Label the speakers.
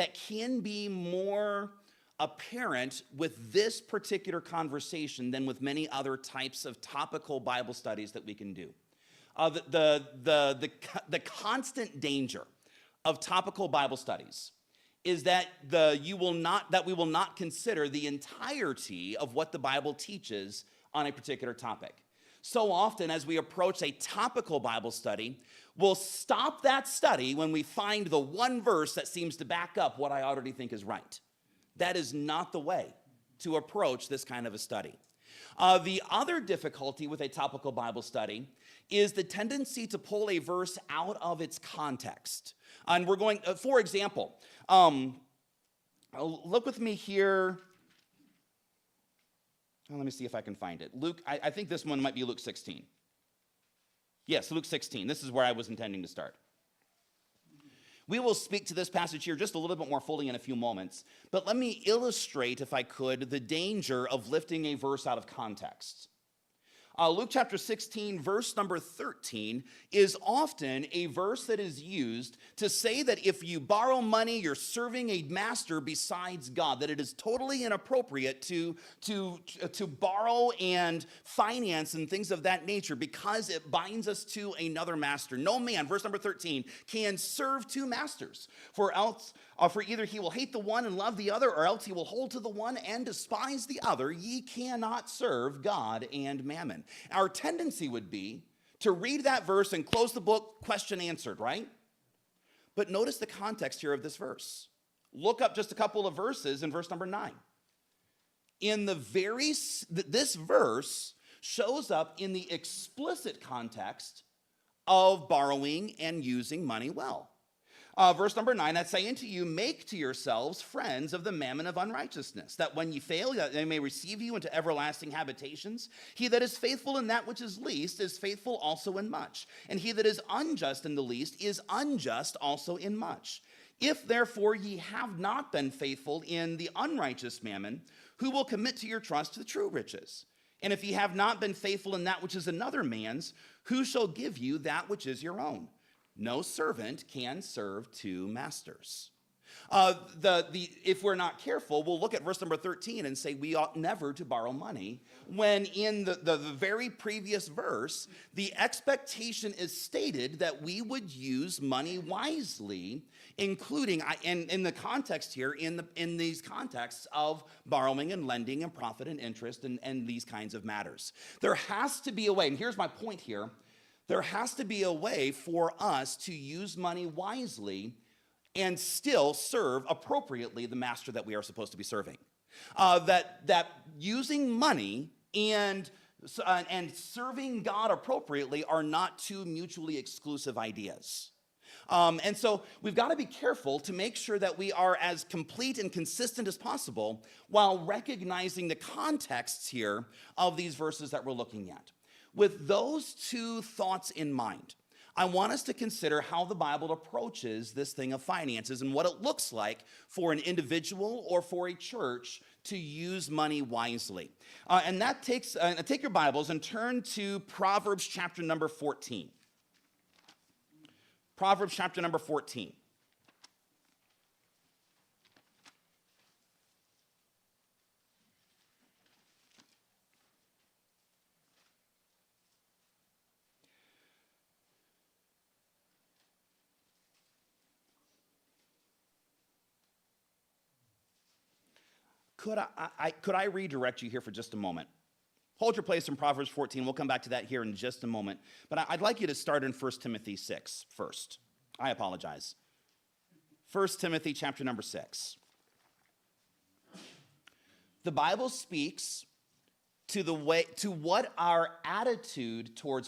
Speaker 1: that can be more apparent with this particular conversation than with many other types of topical Bible studies that we can do. The constant danger of topical Bible studies is that we will not consider the entirety of what the Bible teaches on a particular topic. So often as we approach a topical Bible study, we'll stop that study when we find the one verse that seems to back up what I already think is right. That is not the way to approach this kind of a study. The other difficulty with a topical Bible study is the tendency to pull a verse out of its context. And we're going, for example, look with me here. Let me see if I can find it. Luke, I think this one might be Luke 16. Yes, Luke 16. This is where I was intending to start. We will speak to this passage here just a little bit more fully in a few moments, but let me illustrate, if I could, the danger of lifting a verse out of context. Luke chapter 16, verse number 13, is often a verse that is used to say that if you borrow money, you're serving a master besides God, that it is totally inappropriate to borrow and finance and things of that nature because it binds us to another master. No man, verse number 13, can serve two masters, for either he will hate the one and love the other, or else he will hold to the one and despise the other. Ye cannot serve God and mammon. Our tendency would be to read that verse and close the book, question answered, right? But notice the context here of this verse. Look up just a couple of verses in verse number 9. This verse shows up in the explicit context of borrowing and using money well. Verse number 9, I say unto you, make to yourselves friends of the mammon of unrighteousness, that when ye fail, that they may receive you into everlasting habitations. He that is faithful in that which is least is faithful also in much. And he that is unjust in the least is unjust also in much. If therefore ye have not been faithful in the unrighteous mammon, who will commit to your trust the true riches? And if ye have not been faithful in that which is another man's, who shall give you that which is your own? No servant can serve two masters. If we're not careful, we'll look at verse number 13 and say we ought never to borrow money, when in the very previous verse, the expectation is stated that we would use money wisely, including, in the context here, in these contexts of borrowing and lending and profit and interest and these kinds of matters. There has to be a way, and here's my point here, there has to be a way for us to use money wisely and still serve appropriately the master that we are supposed to be serving. That using money and serving God appropriately are not two mutually exclusive ideas. And so we've got to be careful to make sure that we are as complete and consistent as possible while recognizing the contexts here of these verses that we're looking at. With those two thoughts in mind, I want us to consider how the Bible approaches this thing of finances and what it looks like for an individual or for a church to use money wisely. And that takes, take your Bibles and turn to Proverbs chapter number 14. Proverbs chapter number 14. Could I redirect you here for just a moment? Hold your place in Proverbs 14. We'll come back to that here in just a moment. But I'd like you to start in 1 Timothy 6 first. I apologize. 1 Timothy chapter number 6. The Bible speaks to what our attitude towards